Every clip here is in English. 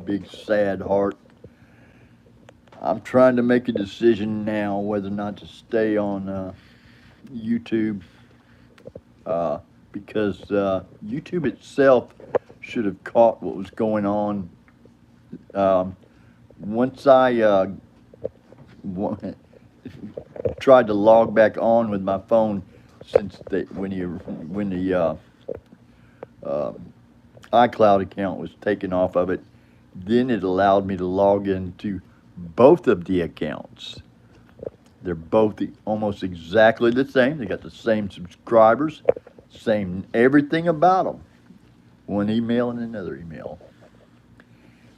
big sad heart. I'm trying to make a decision now whether or not to stay on YouTube uh, because YouTube itself should have caught what was going on. Um, Once I wa- tried to log back on with my phone, since when the uh, iCloud account was taken off of it, then it allowed me to log into both of the accounts. They're both almost exactly the same. They got the same subscribers, same everything about them. One email and another email.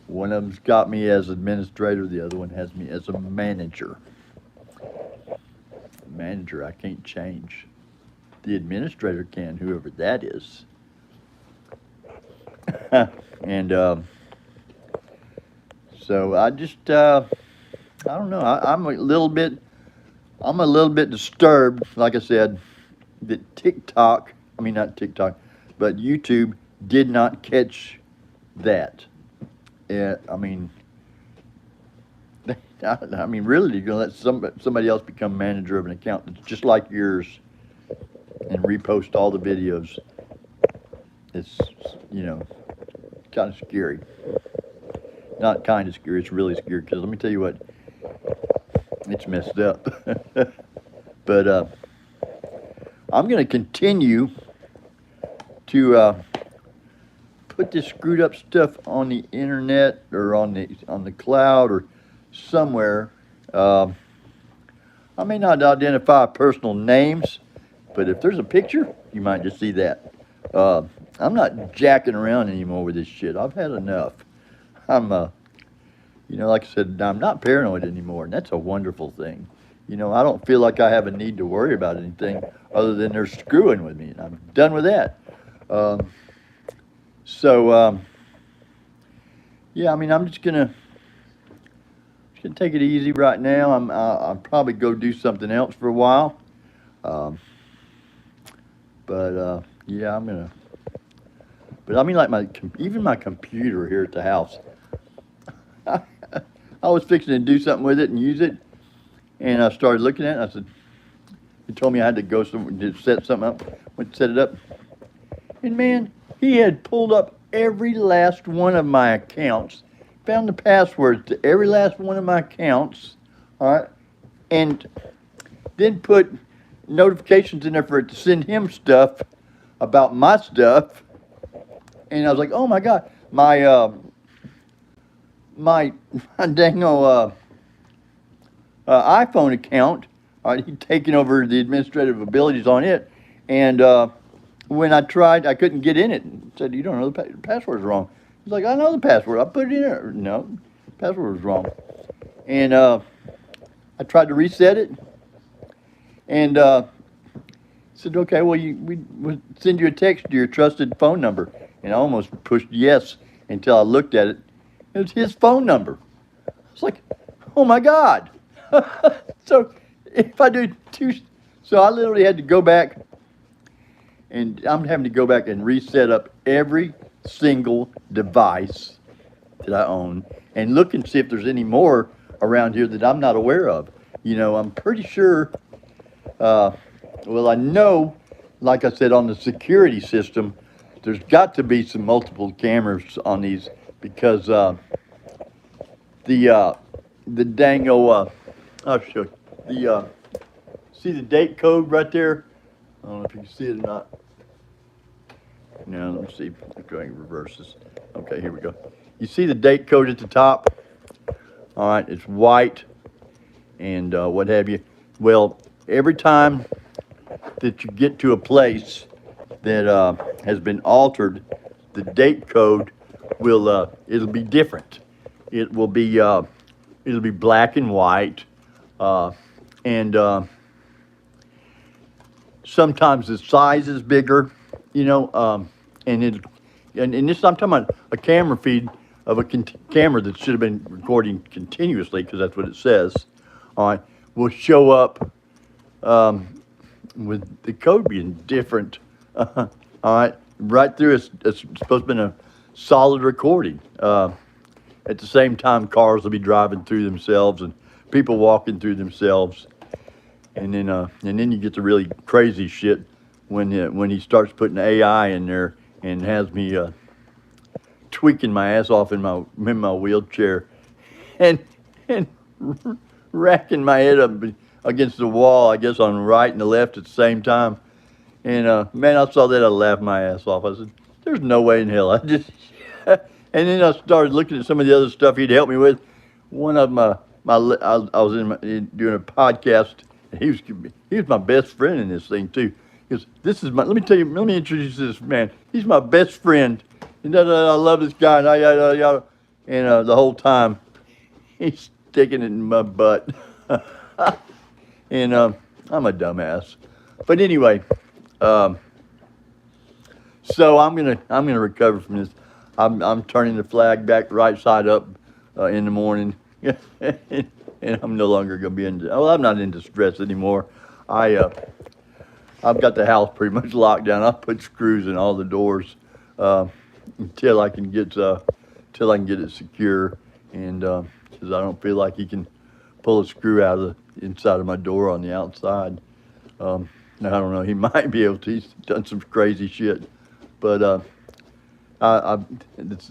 One of them's got me as administrator. The other one has me as a manager. Manager, I can't change. The administrator can, whoever that is. And so I just, I don't know. I'm a little bit disturbed. Like I said, that TikTok, I mean not TikTok, but YouTube did not catch that. I mean, I mean, really, you're gonna let somebody else become manager of an account that's just like yours and repost all the videos? It's, you know, kind of scary. Not kind of scary. It's really scary because let me tell you what, it's messed up. But I'm gonna continue to put this screwed up stuff on the internet or on the cloud or somewhere. Um, I may not identify personal names, but if there's a picture, you might just see that. Uh, I'm not jacking around anymore with this shit. I've had enough. I'm, like I said, I'm not paranoid anymore, and that's a wonderful thing. I don't feel like I have a need to worry about anything other than they're screwing with me, and I'm done with that. Um, so, yeah, I mean, I'm just gonna take it easy right now. I'll probably go do something else for a while. Um, but yeah, I'm gonna. But I mean, like even my computer here at the house. I was fixing to do something with it and use it, and I started looking at it. And I said, he told me I had to go somewhere to set something up. Went to set it up, and man, he had pulled up every last one of my accounts, found the passwords to every last one of my accounts, all right, and then put notifications in there for it to send him stuff about my stuff. And I was like, oh my God, my my dang iPhone account, he'd taken over the administrative abilities on it, and when I tried, I couldn't get in it. And said, you don't know the password's wrong. He's like, I know the password. I put it in there. No, the password was wrong. And I tried to reset it, and said, okay, well, we'll send you a text to your trusted phone number. And I almost pushed yes until I looked at it. It was his phone number. It's like, oh my God. So if I do so I literally had to go back, and I'm having to go back and reset up every single device that I own and look and see if there's any more around here that I'm not aware of. I'm pretty sure, well, I know, like I said, on the security system, there's got to be some multiple cameras on these because the dango, I'll show you. See the date code right there? I don't know if you can see it or not. No, let me see. I'm going to reverse this. Okay, here we go. You see the date code at the top? All right, it's white and what have you. Well, every time that you get to a place that has been altered, the date code will it'll be different. It will be it'll be black and white, and sometimes the size is bigger, and and this I'm talking about a camera feed of a camera that should have been recording continuously because that's what it says. All right, will show up with the code being different. All right, right through it's supposed to be a solid recording. at the same time, cars will be driving through themselves and people walking through themselves. And then you get the really crazy shit when he starts putting AI in there and has me tweaking my ass off in my wheelchair and and racking my head up against the wall, I guess on the right and the left at the same time. And man, I saw that, I laughed my ass off. I said, "There's no way in hell." I just and then I started looking at some of the other stuff he'd helped me with. One of I was doing a podcast, and he was my best friend in this thing too. He goes, "This is my. Let me introduce this man. He's my best friend. And I love this guy, and yada yada." And the whole time, he's sticking it in my butt. And I'm a dumbass. But anyway, so I'm gonna recover from this. I'm turning the flag back right side up in the morning, and I'm no longer gonna be in. Well, I'm not in distress anymore. I've got the house pretty much locked down. I put screws in all the doors until I can get it secure, and because I don't feel like he can pull a screw out of the inside of my door on the outside. I don't know. He might be able to. He's done some crazy shit, but this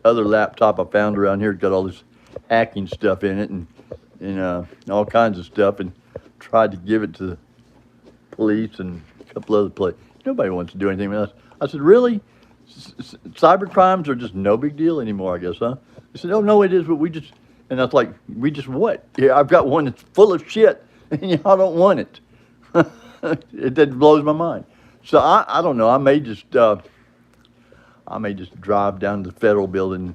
other laptop I found around here got all this hacking stuff in it and all kinds of stuff, and tried to give it to the police and a couple other places. Nobody wants to do anything with us. I said, "Really? Cyber crimes are just no big deal anymore, I guess, huh?" They said, "Oh no, it is, but we just," and I was like, "We just what? Yeah, I've got one that's full of shit, and y'all don't want it." That blows my mind. So I don't know. I may just drive down to the Federal Building,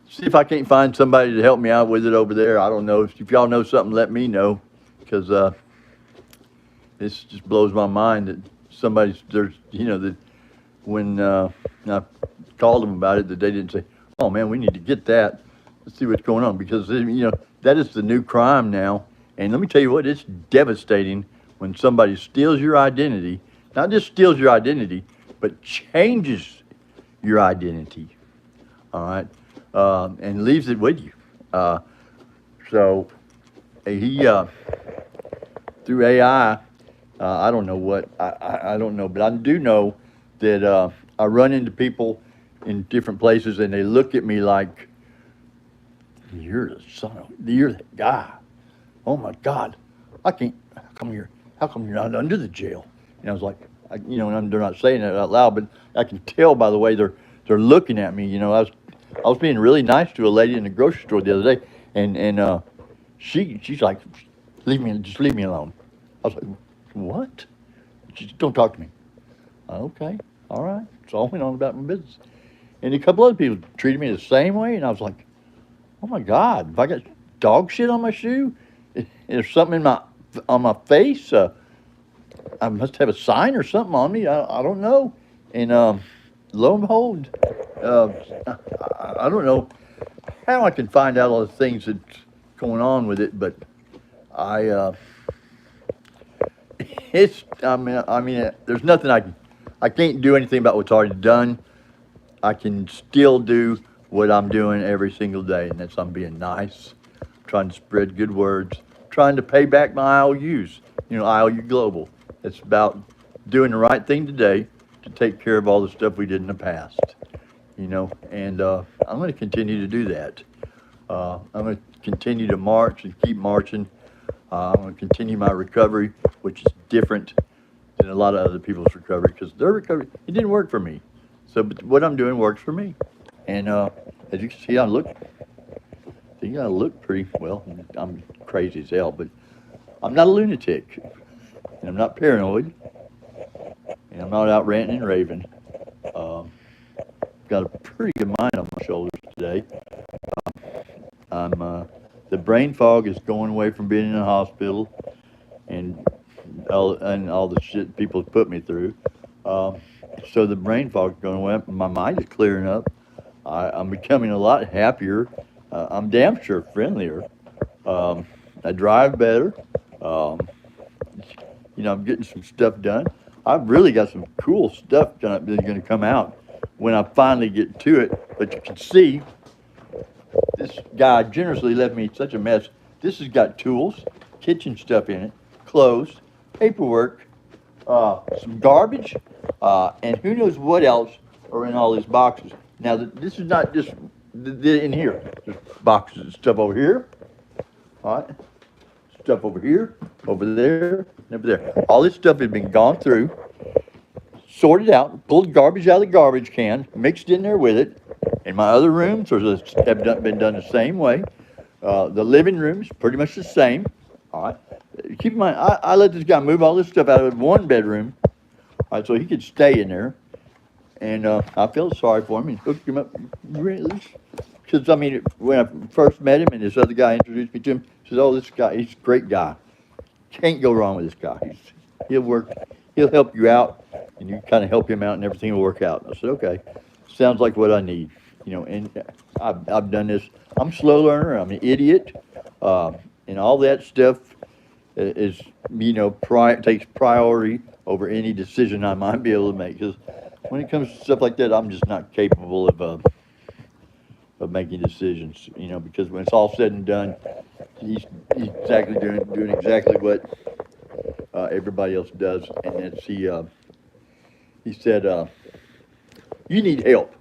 see if I can't find somebody to help me out with it over there. I don't know. If y'all know something, let me know, because this just blows my mind that that when I called them about it, that they didn't say, "Oh man, we need to get that. Let's see what's going on," because that is the new crime now. And let me tell you what, it's devastating when somebody steals your identity. Not just steals your identity, but changes your identity. All right, and leaves it with you. So he through AI. I don't know what I don't know, but I do know that I run into people in different places, and they look at me like, "You're you're the guy. Oh my God, I can't. How come you're not under the jail?" And I was like, and they're not saying it out loud, but I can tell by the way they're looking at me. I was being really nice to a lady in the grocery store the other day, and she's like, just leave me alone." I was like, "What?" She said, "Don't talk to me." Okay, all right. So I went on about my business. And a couple other people treated me the same way, and I was like, "Oh my God, if I got dog shit on my shoe, there's something on my face. I must have a sign or something on me. I don't know." And lo and behold, I don't know how I can find out all the things that's going on with it, but there's nothing I can't do anything about what's already done. I can still do what I'm doing every single day, and that's I'm being nice, trying to spread good words, trying to pay back my IOUs, IOU Global. It's about doing the right thing today to take care of all the stuff we did in the past, and I'm going to continue to do that. I'm going to continue to march and keep marching. I'm going to continue my recovery, which is different than a lot of other people's recovery, because their recovery, it didn't work for me. But what I'm doing works for me. And as you can see, I think I look pretty well. I'm crazy as hell, but I'm not a lunatic, and I'm not paranoid, and I'm not out ranting and raving. Got a pretty good mind on my shoulders today. The brain fog is going away from being in the hospital and all the shit people have put me through. So the brain fog is going away. My mind is clearing up. I'm becoming a lot happier. I'm damn sure friendlier. I drive better. I'm getting some stuff done. I've really got some cool stuff that's going to come out when I finally get to it. But you can see this guy generously left me such a mess. This has got tools, kitchen stuff in it, clothes, paperwork, some garbage, and who knows what else are in all these boxes. Now, this is not just in here. There's boxes of stuff over here, all right? Stuff over here, over there, and over there. All this stuff has been gone through, sorted out, pulled garbage out of the garbage can, mixed in there with it. In my other rooms, have been done the same way. The living room is pretty much the same. All right. Keep in mind, I let this guy move all this stuff out of one bedroom, all right, so he could stay in there. And I felt sorry for him and hooked him up. Because, I mean, when I first met him and this other guy introduced me to him, he says, oh, this guy, he's a great guy. Can't go wrong with this guy. He'll help you out, and you kind of help him out, and everything will work out. I said, okay, sounds like what I need. You know, and I've done this. I'm a slow learner. I'm an idiot, and all that stuff is, you know, takes priority over any decision I might be able to make. Because when it comes to stuff like that, I'm just not capable of making decisions. You know, because when it's all said and done, he's exactly doing exactly what everybody else does, and it's he said, you need help.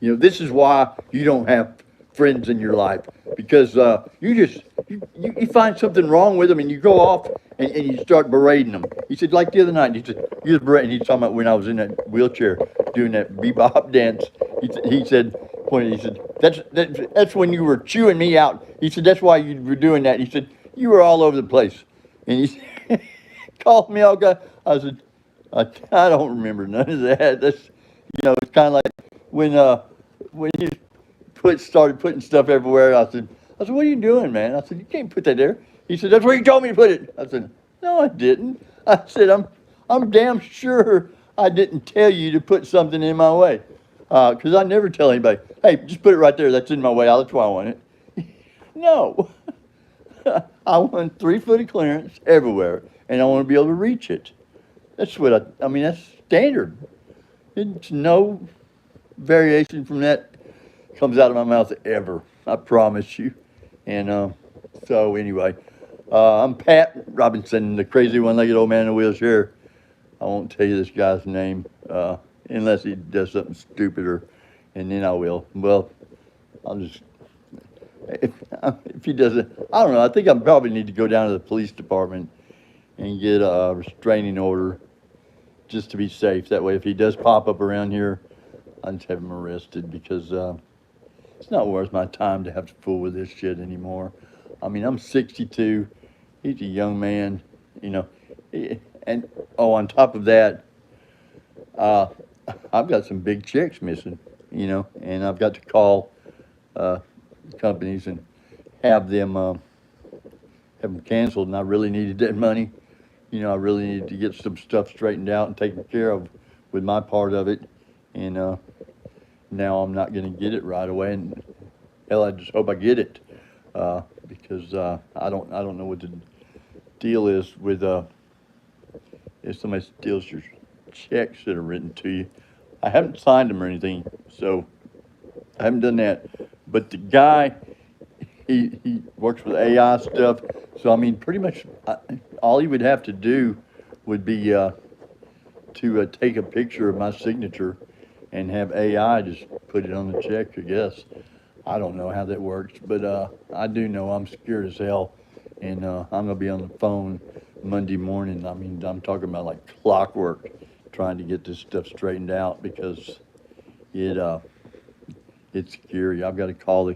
You know, this is why you don't have friends in your life, because you find something wrong with them and you go off and you start berating them. He said, like the other night, he said, you was berating, he's talking about when I was in that wheelchair doing that bebop dance. He said, that's when you were chewing me out. He said, that's why you were doing that. He said, you were all over the place. And he called me all guy. I said, I don't remember none of that. That's, you know, it's kind of like when you started putting stuff everywhere. I said, what are you doing, man? I said, you can't put that there. He said, that's where you told me to put it. I said, no, I didn't. I said, I'm damn sure I didn't tell you to put something in my way. Because I never tell anybody, hey, just put it right there. That's in my way. That's why I want it. No. I want 3 foot of clearance everywhere, and I want to be able to reach it. That's what I mean, that's standard. It's no variation from that comes out of my mouth ever. I promise you. And so anyway, I'm Pat Robinson, the crazy one-legged old man in a wheelchair. I won't tell you this guy's name unless he does something stupider, and then I will. Well, I'll just, if he doesn't, I don't know. I think I probably need to go down to the police department and get a restraining order just to be safe. That way, if he does pop up around here, I'll just have him arrested, because it's not worth my time to have to fool with this shit anymore. I mean, I'm 62. He's a young man, you know. And, oh, on top of that, I've got some big checks missing, you know, and I've got to call companies and have them canceled, and I really needed that money. You know, I really needed to get some stuff straightened out and taken care of with my part of it, and now I'm not going to get it right away, and hell, I just hope I get it, because I don't know what the deal is with if somebody steals your checks that are written to you. I haven't signed them or anything, so I haven't done that. But the guy, he works with AI stuff, so I mean, pretty much all he would have to do would be to take a picture of my signature and have AI just put it on the check, I guess. I don't know how that works, but I do know I'm scared as hell, and I'm gonna be on the phone Monday morning. I mean, I'm talking about like clockwork, trying to get this stuff straightened out, because it's scary. I've got to call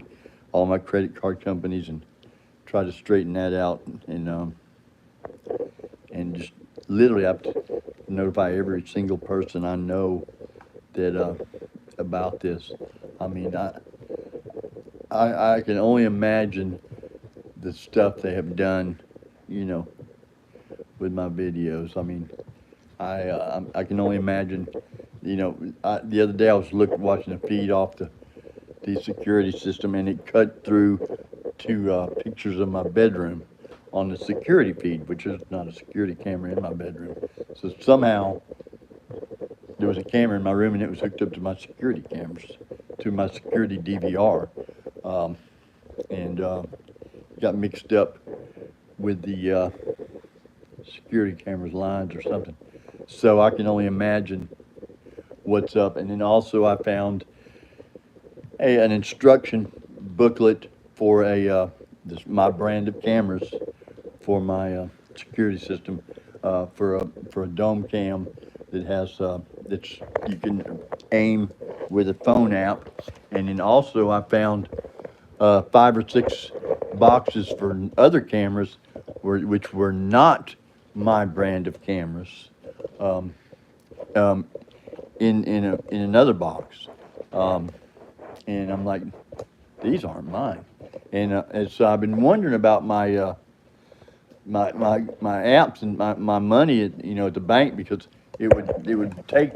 all my credit card companies and try to straighten that out, and just literally I have to notify every single person I know that about this. I mean, I can only imagine the stuff they have done, you know, with my videos. I mean, I can only imagine, you know, the other day I was watching a feed off the security system, and it cut through to pictures of my bedroom on the security feed, which is not a security camera in my bedroom. So somehow there was a camera in my room, and it was hooked up to my security cameras, to my security DVR. and got mixed up with the security cameras lines or something. So I can only imagine what's up. And then also I found an instruction booklet for my brand of cameras for my security system for a dome cam that has that's you can aim with a phone app. And then also I found 5 or 6 boxes for other cameras which were not my brand of cameras, um, um, in another box. Um, and I'm like, these aren't mine. And so I've been wondering about my apps and my money at, at the bank, because it would take,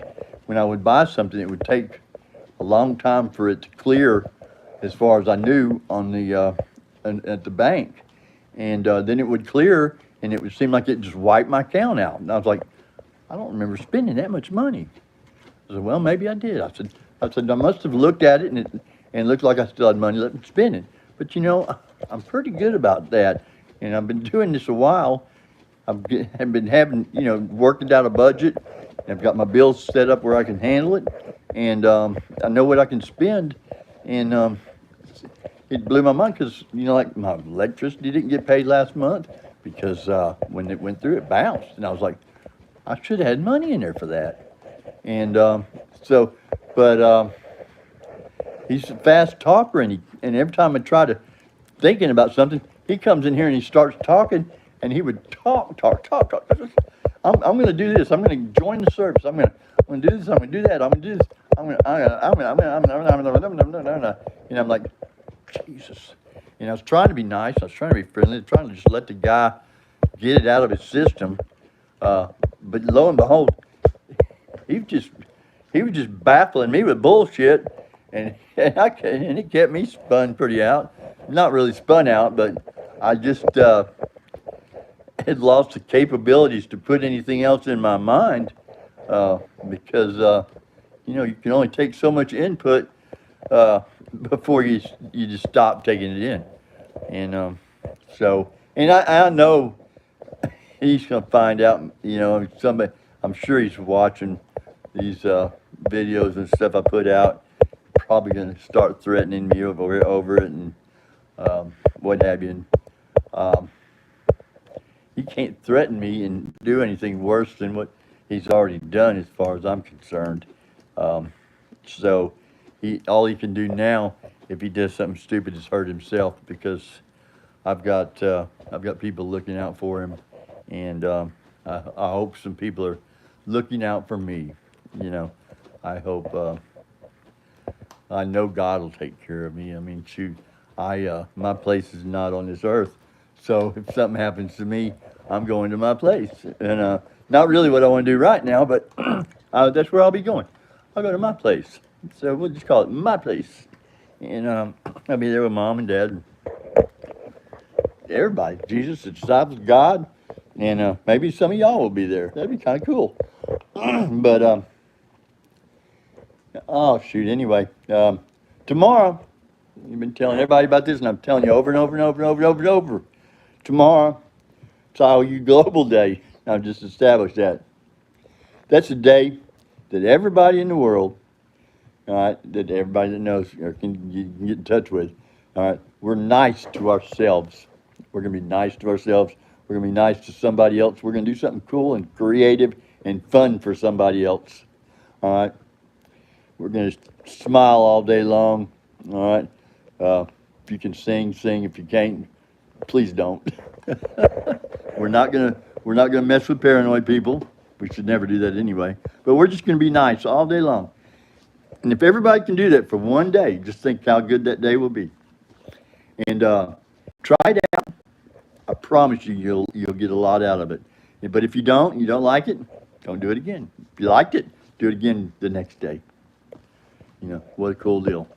when I would buy something, it would take a long time for it to clear, as far as I knew, on the at the bank. And then it would clear, and it would seem like it just wiped my account out. And I was like, I don't remember spending that much money. I said, well, maybe I did. I must have looked at it, and it looked like I still had money left to spend it. But I'm pretty good about that, and I've been doing this a while. I've been having, working out a budget. I've got my bills set up where I can handle it, and I know what I can spend. And it blew my mind because, like my electricity didn't get paid last month because when it went through, it bounced, and I was like, I should have had money in there for that. And but he's a fast talker, and every time I try to thinking about something, he comes in here and he starts talking, and he would talk. I'm going to do this. I'm going to join the service. I'm going to do this. I'm going to do that. I'm going to do this. And I'm like, Jesus. And I was trying to be nice. I was trying to be friendly, trying to just let the guy get it out of his system. But lo and behold, he was just baffling me with bullshit, and it kept me spun pretty out. Not really spun out, but I just had lost the capabilities to put anything else in my mind, because you can only take so much input before you just stop taking it in. And and I know he's gonna find out. Somebody, I'm sure he's watching these videos and stuff I put out. Probably gonna start threatening me over it, and what have you. And, he can't threaten me and do anything worse than what he's already done, as far as I'm concerned. So all he can do now, if he does something stupid, is hurt himself, because I've got people looking out for him, and I hope some people are looking out for me. I hope. I know God will take care of me. I mean, shoot, my place is not on this earth, so if something happens to me, I'm going to my place, and not really what I want to do right now, but that's where I'll be going. I'll go to my place. So we'll just call it my place, and I'll be there with Mom and Dad, and everybody, Jesus, the disciples, God, and maybe some of y'all will be there. That'd be kind of cool. But oh shoot. Anyway, tomorrow, you've been telling everybody about this, and I'm telling you over and over and over and over and over and over. Tomorrow, it's IOU Global Day. I've just established that. That's a day that everybody in the world, all right, that everybody that knows or can get in touch with, all right, we're nice to ourselves. We're going to be nice to ourselves. We're going to be nice to somebody else. We're going to do something cool and creative and fun for somebody else. All right. We're going to smile all day long. All right. If you can sing, sing. If you can't, please don't. We're not gonna mess with paranoid people. We should never do that anyway. But we're just going to be nice all day long. And if everybody can do that for one day, just think how good that day will be. And try it out. I promise you'll get a lot out of it. But if you don't like it, don't do it again. If you liked it, do it again the next day. What a cool deal.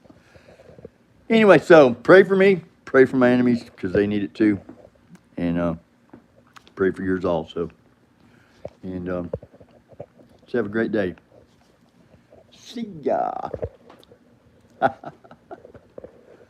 Anyway, so pray for me, pray for my enemies, because they need it too. And pray for yours also. And let's have a great day. See ya.